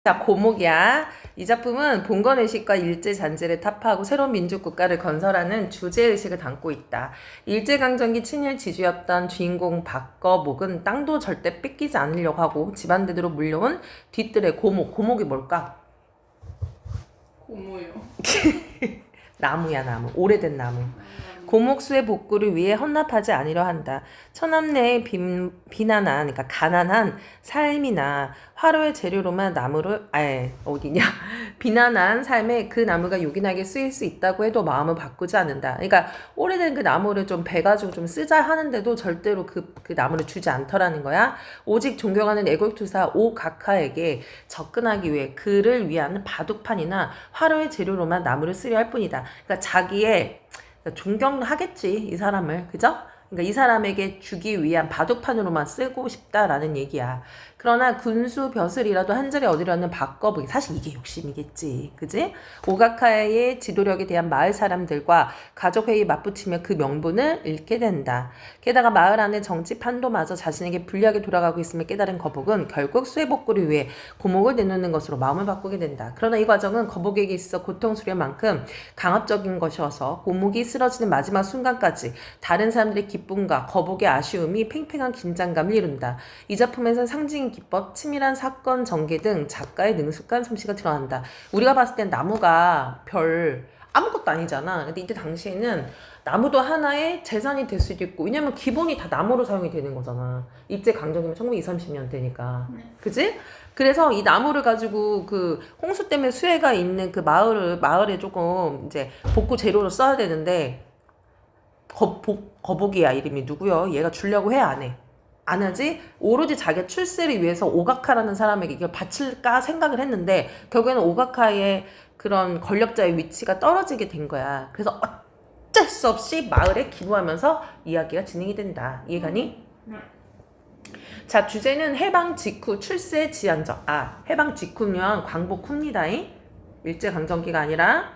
자, 고목이야. 이 작품은 봉건의식과 일제잔재를 타파하고 새로운 민족국가를 건설하는 주제의식을 담고 있다. 일제강점기 친일 지주였던 주인공 박거목은 땅도 절대 뺏기지 않으려고 하고 집안대대로 물려온 뒤뜰의 고목. 고목이 뭘까? 고모요. 나무야, 나무. 오래된 나무. 고목수의 복구를 위해 헌납하지 아니려 한다. 처남내의 비난한, 그러니까 가난한 삶이나 화로의 재료로만 나무를, 어디냐? 비난한 삶에 그 나무가 요긴하게 쓰일 수 있다고 해도 마음을 바꾸지 않는다. 그러니까 오래된 그 나무를 좀 베가지고 좀 쓰자 하는데도 절대로 그 나무를 주지 않더라는 거야. 오직 존경하는 애국투사 오각하에게 접근하기 위해 그를 위한 바둑판이나 화로의 재료로만 나무를 쓰려 할 뿐이다. 그러니까 자기의 존경하겠지, 이 사람을. 그죠? 그러니까 이 사람에게 주기 위한 바둑판으로만 쓰고 싶다라는 얘기야. 그러나 군수 벼슬이라도 한 자리 얻으려는 박거북이, 사실 이게 욕심이겠지. 그지? 오가카의 지도력에 대한 마을 사람들과 가족회의 맞붙이며 그 명분을 잃게 된다. 게다가 마을 안의 정치판도마저 자신에게 불리하게 돌아가고 있음을 깨달은 거북은 결국 수해복구를 위해 고목을 내놓는 것으로 마음을 바꾸게 된다. 그러나 이 과정은 거북에게 있어 고통스러울 만큼 강압적인 것이어서 고목이 쓰러지는 마지막 순간까지 다른 사람들의 기쁨과 거북의 아쉬움이 팽팽한 긴장감을 이룬다. 이 작품에서 상징 기법, 치밀한 사건 전개 등 작가의 능숙한 솜씨가 드러난다. 우리가 봤을 땐 나무가 별 아무것도 아니잖아. 근데 이때 당시에는 나무도 하나의 재산이 될 수도 있고, 왜냐면 기본이 다 나무로 사용이 되는 거잖아. 일제 강점기면 1920, 30년대니까. 그지? 그래서 이 나무를 가지고 그 홍수 때문에 수해가 있는 그 마을에 조금 이제 복구 재료로 써야 되는데, 거북이야, 이름이. 누구요? 얘가 주려고 해, 안 해? 안 하지? 오로지 자기 출세를 위해서 오가카라는 사람에게 이걸 바칠까 생각을 했는데 결국에는 오가카의 그런 권력자의 위치가 떨어지게 된 거야. 그래서 어쩔 수 없이 마을에 기부하면서 이야기가 진행이 된다. 이해가니? 네. 자, 주제는 해방 직후 출세 지향적. 해방 직후면 광복 후입니다잉. 일제강점기가 아니라.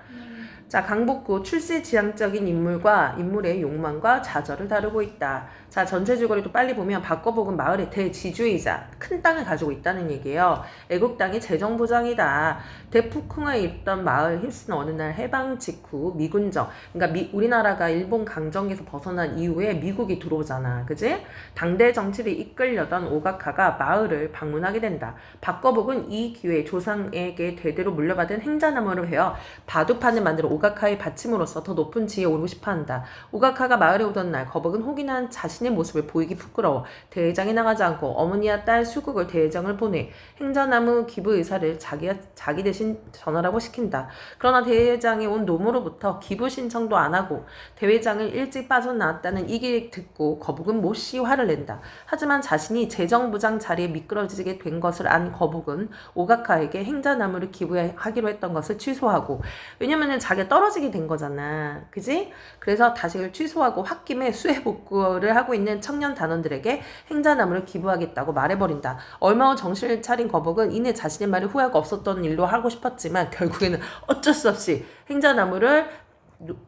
자, 강복 후 출세 지향적인 인물의 욕망과 좌절을 다루고 있다. 자, 전체적으로 또 빨리 보면 박거복은 마을의 대지주이자 큰 땅을 가지고 있다는 얘기예요. 애국당의 재정부장이다. 대폭풍에 있던 마을 힐스는 어느 날 해방 직후 미군정, 그러니까 우리나라가 일본 강점기에서 벗어난 이후에 미국이 들어오잖아. 그지? 당대 정치를 이끌려던 오가카가 마을을 방문하게 된다. 박거복은 이 기회에 조상에게 대대로 물려받은 행자나무를 베어 바둑판을 만들어 오가카의 받침으로써 더 높은 지위에 오르고 싶어한다. 오가카가 마을에 오던 날 거북은 혹인한 자신의 모습을 보이기 부끄러워 대회장에 나가지 않고 어머니와 딸 수국을 대회장을 보내 행자나무 기부 의사를 자기 대신 전하라고 시킨다. 그러나 대회장에 온 노모로부터 기부 신청도 안 하고 대회장을 일찍 빠져나왔다는 이기를 듣고 거북은 몹시 화를 낸다. 하지만 자신이 재정부장 자리에 미끄러지게 된 것을 안 거북은 오가카에게 행자나무를 기부하기로 했던 것을 취소하고, 왜냐면은 자기가 떨어지게 된 거잖아. 그지? 그래서 다시 취소하고 홧김에 수해복구를 하고 있는 청년 단원들에게 행자나무를 기부하겠다고 말해버린다. 얼마 후 정신을 차린 거북은 이내 자신의 말에 후회가 없었던 일로 하고 싶었지만 결국에는 어쩔 수 없이 행자나무를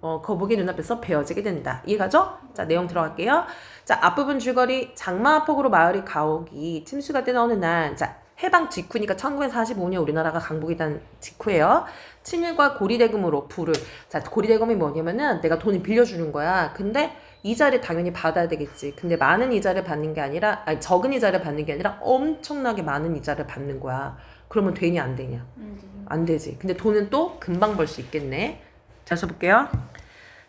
거북이 눈앞에서 베어지게 된다. 이해가죠? 자, 내용 들어갈게요. 자, 앞부분 줄거리. 장마폭우로 마을이 가옥이 침수가 되는 어느 날, 자, 해방 직후니까 1945년 우리나라가 강복이 된 직후예요. 친일과 고리대금으로 자, 고리대금이 뭐냐면은 내가 돈을 빌려주는 거야. 근데 이자를 당연히 받아야 되겠지. 근데 많은 이자를 받는 게 아니라, 적은 이자를 받는 게 아니라 엄청나게 많은 이자를 받는 거야. 그러면 되냐 안 되냐? 안 되지. 근데 돈은 또 금방 벌 수 있겠네. 자, 써볼게요.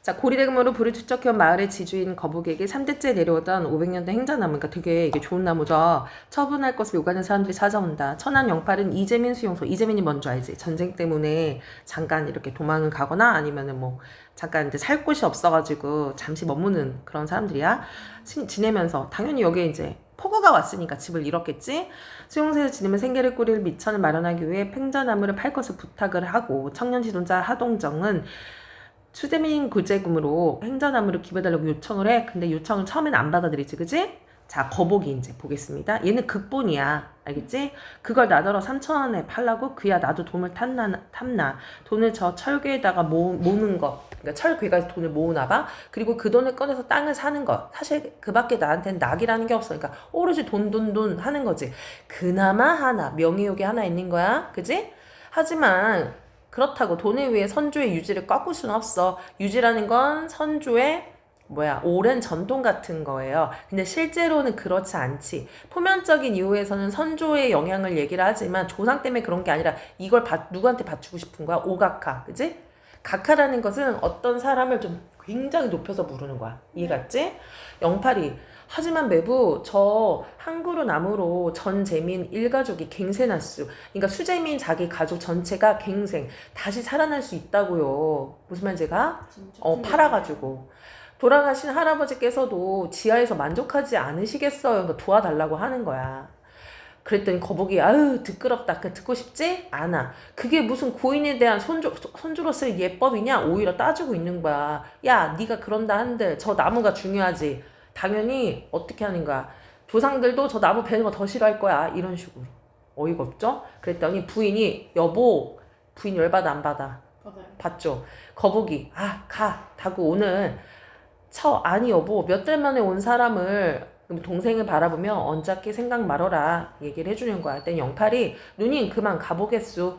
자, 고리대금으로 불을 축적해온 마을의 지주인 거북에게 3대째 내려오던 500년대 행자나무, 그러니까 되게 이게 좋은 나무죠. 처분할 것을 요구하는 사람들이 찾아온다. 천안 영팔은 이재민 수용소. 이재민이 뭔지 알지? 전쟁 때문에 잠깐 이렇게 도망을 가거나 아니면은 뭐 잠깐 이제 살 곳이 없어가지고 잠시 머무는 그런 사람들이야. 지내면서 당연히 여기에 이제 폭우가 왔으니까 집을 잃었겠지. 수용소에서 지내면 생계를 꾸릴 미천을 마련하기 위해 행자나무를 팔 것을 부탁을 하고, 청년 지도자 하동정은 추재민 구제금으로 행자나무를 기부해달라고 요청을 해. 근데 요청을 처음에는 안 받아들이지, 그지? 자, 거북이 이제 보겠습니다. 얘는 극본이야. 알겠지? 그걸 나더러 3,000원에 팔라고? 그야 나도 돈을 탐나. 돈을 저 철괴에다가 모으는 것. 그러니까 철괴가 돈을 모으나 봐. 그리고 그 돈을 꺼내서 땅을 사는 것. 사실 그밖에 나한테는 낙이라는 게 없어. 그러니까 오로지 돈 하는 거지. 그나마 하나 명예욕이 하나 있는 거야. 그지? 하지만 그렇다고 돈을 위해 선조의 유지를 꺾을 수는 없어. 유지라는 건 선조의 오랜 전통 같은 거예요. 근데 실제로는 그렇지 않지. 표면적인 이유에서는 선조의 영향을 얘기를 하지만 조상 때문에 그런 게 아니라 이걸 누구한테 바치고 싶은 거야? 오각하. 그지? 각하라는 것은 어떤 사람을 좀 굉장히 높여서 부르는 거야. 이해갔지? 영팔이. 하지만 매부 저 한그루 나무로 전 재민 일가족이 갱생했수. 그러니까 수재민 자기 가족 전체가 갱생 다시 살아날 수 있다고요. 무슨 말인지가? 팔아가지고. 돌아가신 할아버지께서도 지하에서 만족하지 않으시겠어요. 그러니까 도와달라고 하는 거야. 그랬더니 거북이 아유 듣끄럽다. 듣고 싶지? 않아. 그게 무슨 고인에 대한 손주로서의 예법이냐? 오히려 따지고 있는 거야. 야 네가 그런다 한들 저 나무가 중요하지. 당연히 어떻게 하는 거야. 조상들도 저 나무 베는 거 더 싫어할 거야. 이런 식으로. 어이가 없죠? 그랬더니 부인이 여보 부인 열받아 안 받아? 받죠. 거북이 가 다고 오늘 아니 여보 몇 달 만에 온 사람을 동생을 바라보며 언짢게 생각 말어라 얘기를 해주는 거야. 그랬더니 영팔이 누님 그만 가보겠수.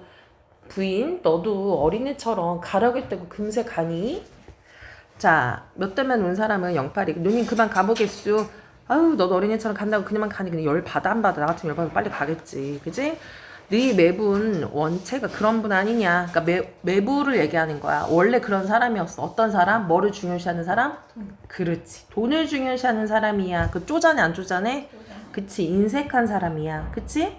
부인 너도 어린애처럼 가라겠다고 금세 가니? 자 몇 달 만에 온 사람은 영팔이 누님 그만 가보겠수. 아유 너도 어린애처럼 간다고 그냥 가니 그냥 열 받아 안 받아. 나 같으면 열 받아 빨리 가겠지. 그지? 네 매분 원체가 그런 분 아니냐. 그러니까 매부를 얘기하는 거야. 원래 그런 사람이었어. 어떤 사람? 뭐를 중요시하는 사람? 그렇지. 돈을 중요시하는 사람이야. 그 쪼잔해 안 쪼잔해? 그치. 인색한 사람이야. 그치?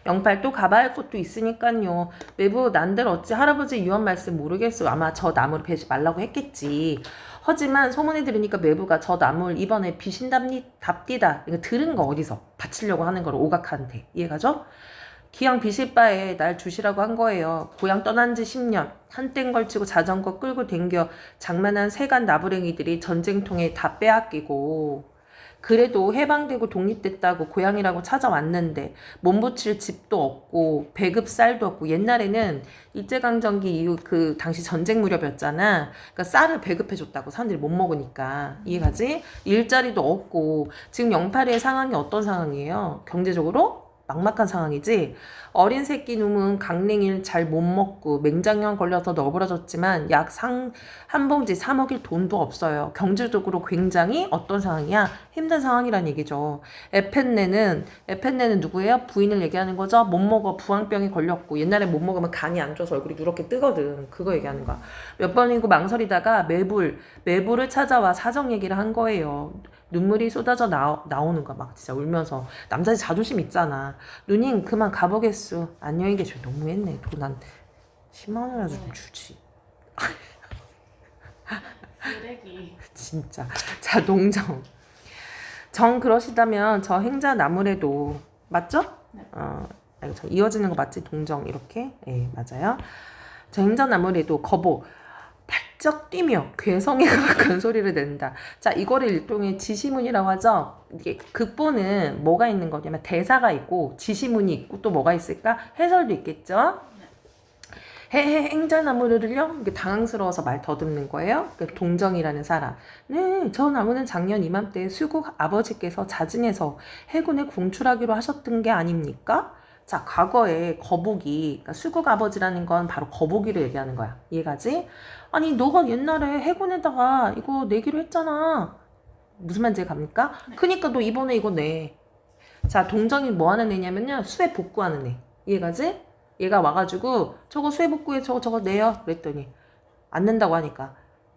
영팔 또 가봐야 할 곳도 있으니까요. 매부 난들 어찌 할아버지 유언 말씀 모르겠어. 아마 저 나무를 베지 말라고 했겠지. 하지만 소문이 들으니까 매부가 저 나무를 이번에 비신답디다. 이거 들은 거 어디서? 바치려고 하는 걸 오각한테. 이해가죠? 기왕 비실 바에 날 주시라고 한 거예요. 고향 떠난 지 10년. 한땡 걸치고 자전거 끌고 댕겨 장만한 세간 나부랭이들이 전쟁통에 다 빼앗기고 그래도 해방되고 독립됐다고 고향이라고 찾아왔는데 몸붙일 집도 없고 배급 쌀도 없고 옛날에는 일제강점기 이후 그 당시 전쟁 무렵이었잖아. 그러니까 쌀을 배급해줬다고 사람들이 못 먹으니까 이해가지? 일자리도 없고 지금 영팔이의 상황이 어떤 상황이에요? 경제적으로? 막막한 상황이지. 어린 새끼 놈은 강냉이를 잘 못 먹고 맹장염 걸려서 너부러졌지만 약 한 봉지 사 먹일 돈도 없어요. 경제적으로 굉장히 어떤 상황이야? 힘든 상황이란 얘기죠. 에펜네는 누구예요? 부인을 얘기하는 거죠. 못 먹어 부항병이 걸렸고 옛날에 못 먹으면 간이 안 좋아서 얼굴이 누렇게 뜨거든. 그거 얘기하는 거야. 몇 번이고 망설이다가 매부를 찾아와 사정 얘기를 한 거예요. 눈물이 쏟아져 나오는 거야. 막 진짜 울면서. 남자들 자존심 있잖아. 누님 그만 가보겠수. 안녕히 계셔. 너무했네. 돈 한 10만 원이라도 좀 주지. 쓰레기. 진짜. 자 동정. 정 그러시다면 저 행자 나무래도 맞죠? 네. 이어지는 거 맞지? 동정 이렇게. 예 맞아요. 저 행자 나무래도 거보. 발쩍 뛰며 괴성에 가까운 소리를 낸다. 자, 이거를 일종의 지시문이라고 하죠. 이게 극보는 뭐가 있는 거냐면 대사가 있고 지시문이 있고 또 뭐가 있을까? 해설도 있겠죠. 행자나무를요? 이게 당황스러워서 말 더듬는 거예요. 동정이라는 사람. 네, 저 나무는 작년 이맘때 수국 아버지께서 자진해서 해군에 공출하기로 하셨던 게 아닙니까? 자, 과거에 거북이, 그러니까 수국 아버지라는 건 바로 거북이를 얘기하는 거야. 이해가지? 아니, 너가 옛날에 해군에다가 이거 내기로 했잖아. 무슨 말인지 갑니까? 네. 그니까 너 이번에 이거 내. 자, 동정이 뭐 하는 애냐면요. 수해 복구하는 애. 이해가지? 얘가 와가지고 저거 수해 복구에 저거 내요. 그랬더니 안 낸다고 하니까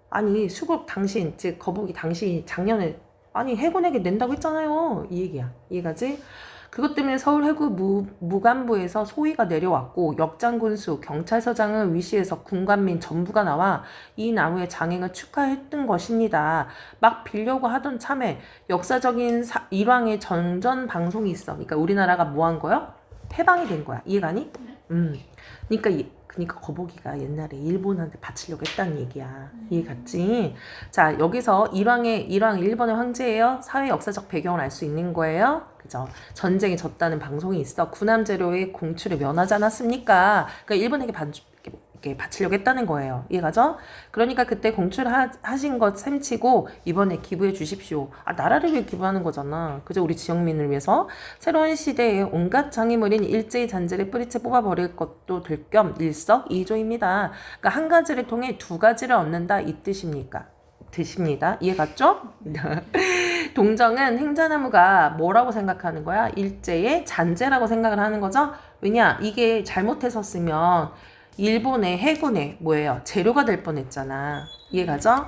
아니, 수국 당신, 즉 거북이 당신 작년에 아니 해군에게 낸다고 했잖아요. 이 얘기야. 이해가지? 그것 때문에 서울 해군 무간부에서 소위가 내려왔고 역장군수 경찰서장을 위시해서 군관민 전부가 나와 이 나무의 장행을 축하했던 것입니다. 막 빌려고 하던 참에 역사적인 일왕의 전전 방송이 있어. 그러니까 우리나라가 뭐 한 거요? 해방이 된 거야. 이해가니? 그러니까 거북이가 옛날에 일본한테 바치려고 했다는 얘기야. 이해 갔지? 자, 여기서 일왕 일본의 황제예요. 사회 역사적 배경을 알 수 있는 거예요. 그죠? 전쟁에 졌다는 방송이 있어. 군함재료의 공출에 면하지 않았습니까? 그러니까 일본에게 이렇게 바치려고 했다는 거예요. 이해가죠? 그러니까 그때 공출하신 것 셈치고 이번에 기부해 주십시오. 나라를 위해 기부하는 거잖아. 그죠? 우리 지역민을 위해서. 새로운 시대에 온갖 장애물인 일제의 잔재를 뿌리채 뽑아버릴 것도 될 겸 일석이조입니다. 그러니까 한 가지를 통해 두 가지를 얻는다 이 뜻입니까? 되십니다. 이해 갔죠? 동정은 행자나무가 뭐라고 생각하는 거야? 일제의 잔재라고 생각을 하는 거죠? 왜냐? 이게 잘못해서 쓰면 일본의 해군의 뭐예요? 재료가 될 뻔했잖아. 이해가죠?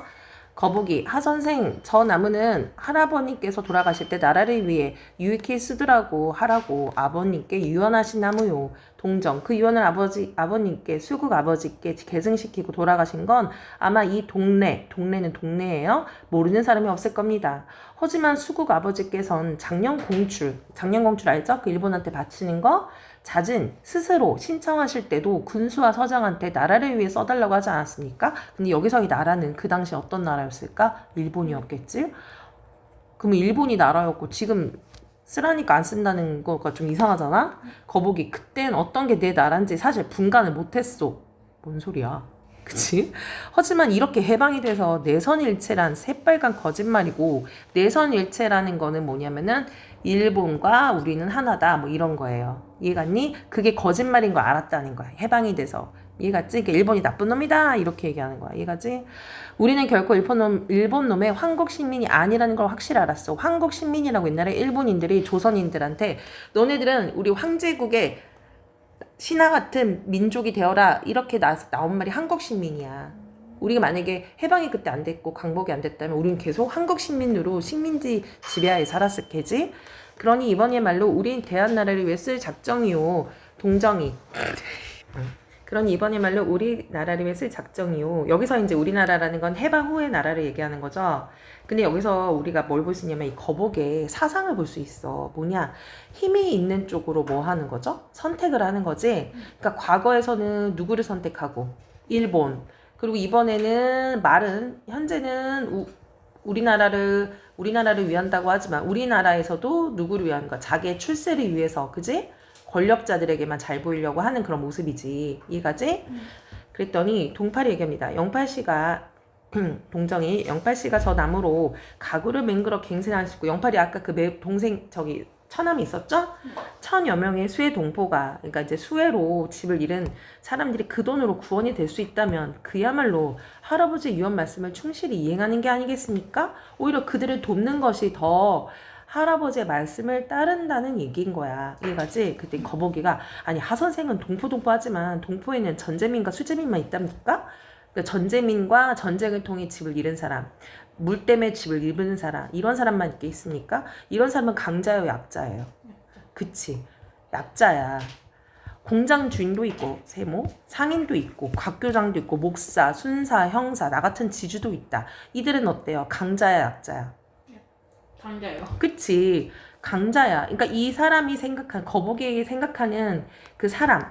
거북이, 하선생, 저 나무는 할아버님께서 돌아가실 때 나라를 위해 유익히 쓰더라고 하라고 아버님께 유언하신 나무요. 동정, 그 유언을 아버님께 수국 아버지께 계승시키고 돌아가신 건 아마 이 동네는 동네예요. 모르는 사람이 없을 겁니다. 하지만 수국 아버지께선 장년공출 알죠? 그 일본한테 바치는 거 잦은 스스로 신청하실 때도 군수와 서장한테 나라를 위해 써달라고 하지 않았습니까? 근데 여기서 이 나라는 그 당시 어떤 나라였을까? 일본이었겠지? 그러면 일본이 나라였고 지금 쓰라니까 안 쓴다는 거가 좀 이상하잖아? 거북이 그땐 어떤 게 내 나라인지 사실 분간을 못했어. 뭔 소리야? 그치? 하지만 이렇게 해방이 돼서 내선일체란 새빨간 거짓말이고 내선일체라는 거는 뭐냐면은 일본과 우리는 하나다 뭐 이런 거예요. 이해갔니? 그게 거짓말인 거 알았다는 거야. 해방이 돼서. 이해갔지? 그러니까 일본이 나쁜 놈이다 이렇게 얘기하는 거야. 이해갔지? 우리는 결코 일본 놈의 황국 식민이 아니라는 걸 확실히 알았어. 황국 식민이라고 옛날에 일본인들이 조선인들한테 너네들은 우리 황제국의 신하 같은 민족이 되어라 이렇게 나온 말이 한국 식민이야. 우리가 만약에 해방이 그때 안 됐고 광복이 안 됐다면 우리는 계속 한국 식민으로 식민지 지배하에 살았을 테지. 그러니 이번이야말로 우린 대한나라를 위해 쓸 작정이요. 동정이. 그러니 이번이야말로 우리나라를 위해 쓸 작정이요. 여기서 이제 우리나라라는 건 해방 후의 나라를 얘기하는 거죠. 근데 여기서 우리가 뭘 볼 수 있냐면 이 거북의 사상을 볼 수 있어. 뭐냐? 힘이 있는 쪽으로 뭐 하는 거죠? 선택을 하는 거지. 그러니까 과거에서는 누구를 선택하고 일본. 그리고 이번에는 현재는 우리나라를 위한다고 하지만 우리나라에서도 누구를 위한 거야? 자기의 출세를 위해서. 그지? 권력자들에게만 잘 보이려고 하는 그런 모습이지. 이해가지? 그랬더니 동팔이 얘기합니다. 영팔씨가 동정이 영팔씨가 저 나무로 가구를 맹글어 갱생하시고 영팔이 아까 그 동생 처남이 있었죠? 1000여 명의 수혜 동포가 그러니까 이제 수혜로 집을 잃은 사람들이 그 돈으로 구원이 될 수 있다면 그야말로 할아버지의 유언 말씀을 충실히 이행하는 게 아니겠습니까? 오히려 그들을 돕는 것이 더 할아버지의 말씀을 따른다는 얘기인 거야. 이해가지? 그때 거북이가 아니 하선생은 동포 하지만 동포에는 전재민과 수재민만 있답니까? 그러니까 전재민과 전쟁을 통해 집을 잃은 사람, 물 때문에 집을 잃은 사람, 이런 사람만 이렇게 있습니까? 이런 사람은 강자예요, 약자예요? 그치, 약자야. 공장 주인도 있고, 세모, 상인도 있고, 곽교장도 있고, 목사, 순사, 형사, 나 같은 지주도 있다. 이들은 어때요? 강자야, 약자야? 강자요. 그치, 강자야. 그러니까 이 사람이 거북이에게 생각하는 그 사람,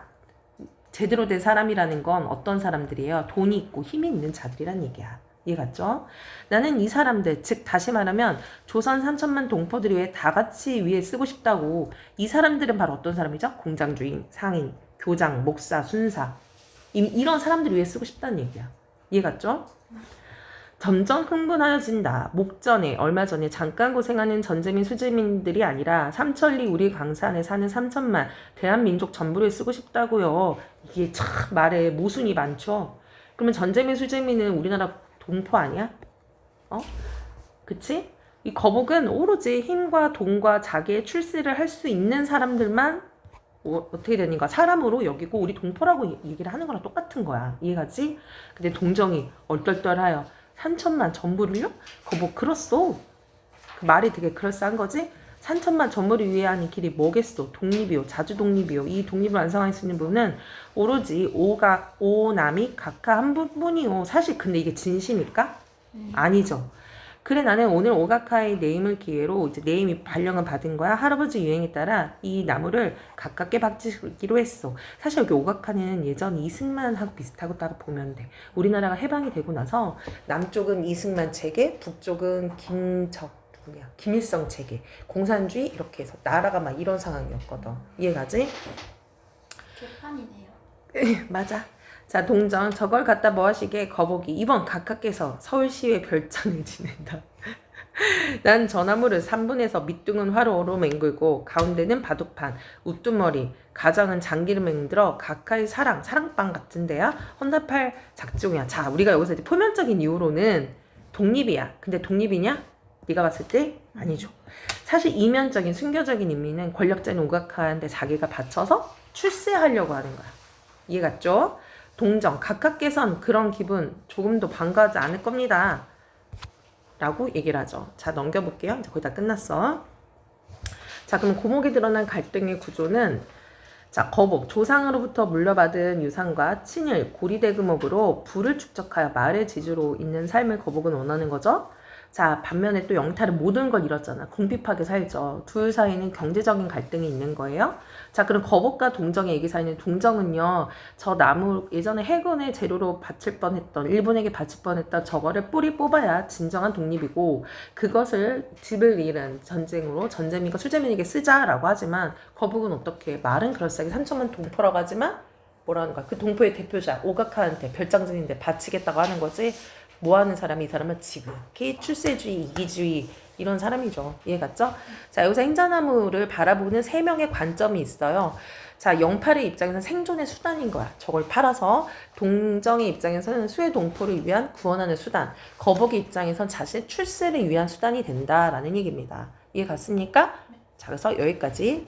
제대로 된 사람이라는 건 어떤 사람들이에요? 돈이 있고 힘이 있는 자들이란 얘기야. 이해갔죠? 나는 이 사람들, 즉 다시 말하면 조선 3천만 동포들이 왜 다 같이 위에 쓰고 싶다고. 이 사람들은 바로 어떤 사람이죠? 공장주인, 상인, 교장, 목사, 순사 이런 사람들을 위해 쓰고 싶다는 얘기야. 이해갔죠? 점점 흥분하여진다. 목전에 얼마 전에 잠깐 고생하는 전재민 수재민들이 아니라 삼천리 우리 광산에 사는 3천만 대한민족 전부를 쓰고 싶다고요. 이게 참 말에 모순이 많죠. 그러면 전재민 수재민은 우리나라 동포 아니야? 그치? 이 거북은 오로지 힘과 돈과 자기의 출세를 할 수 있는 사람들만 어떻게 되는가 사람으로 여기고 우리 동포라고 얘기를 하는 거랑 똑같은 거야. 이해가지? 근데 동정이 얼떨떨하여 3천만 전부를요? 거북 그렇소. 그 말이 되게 그럴싸한 거지? 3천만 전부를 위해 하는 길이 뭐겠소? 독립이요. 자주 독립이요. 이 독립을 완성할 수 있는 분은 오로지 오남이 각하 한 분뿐이요. 사실 근데 이게 진심일까? 아니죠. 그래 나는 오늘 오가카의 네임을 기회로 이제 네임이 발령을 받은 거야. 할아버지 유행에 따라 이 나무를 가깝게 박지기로 했어. 사실 여기 오가카는 예전 이승만하고 비슷하다고 보면 돼. 우리나라가 해방이 되고 나서 남쪽은 이승만 체계, 북쪽은 김일성 체계, 공산주의 이렇게 해서 나라가 막 이런 상황이었거든. 이해가지? 개판이네요. 맞아. 자, 동정. 저걸 갖다 뭐 하시게? 거북이. 2번 각하께서 서울시의 별장을 지낸다. 난 전화물을 3분에서 밑둥은 화로로 맹글고 가운데는 바둑판, 우뚜머리, 가장은 장기를 맹들어 각하의 사랑방 같은데야 혼납할 작정이야. 자, 우리가 여기서 이제 표면적인 이유로는 독립이야. 근데 독립이냐? 네가 봤을 때 아니죠. 사실 이면적인 순교적인 의미는 권력자인 오가카한테 자기가 바쳐서 출세하려고 하는 거야. 이해 갔죠? 동정, 각하께선 그런 기분 조금도 반가워하지 않을 겁니다. 라고 얘기를 하죠. 자, 넘겨볼게요. 이제 거의 다 끝났어. 자, 그럼 고목이 드러난 갈등의 구조는 자, 거복, 조상으로부터 물려받은 유산과 친일, 고리대금업으로 부를 축적하여 말의 지주로 있는 삶을 거복은 원하는 거죠. 자, 반면에 또 영탈은 모든 걸 잃었잖아. 궁핍하게 살죠. 둘 사이는 경제적인 갈등이 있는 거예요. 자, 그럼 거복과 동정의 얘기 사이는 동정은요. 저 나무 예전에 해군의 재료로 바칠 뻔했던 일본에게 바칠 뻔했던 저거를 뿌리 뽑아야 진정한 독립이고 그것을 집을 잃은 전쟁으로 전재민과 수재민에게 쓰자라고 하지만 거복은 어떻게 말은 그럴싸하게 3천만 동포라고 하지만 뭐라는 거야. 그 동포의 대표자 오가카한테 별장전인데 바치겠다고 하는 거지. 뭐 하는 사람이 이 사람은 지극히 출세주의, 이기주의 이런 사람이죠. 이해 갔죠? 자, 여기서 행자나무를 바라보는 세 명의 관점이 있어요. 자, 영팔의 입장에서는 생존의 수단인 거야. 저걸 팔아서 동정의 입장에서는 수의 동포를 위한 구원하는 수단, 거북의 입장에선 자신 출세를 위한 수단이 된다라는 얘기입니다. 이해 갔습니까? 자, 그래서 여기까지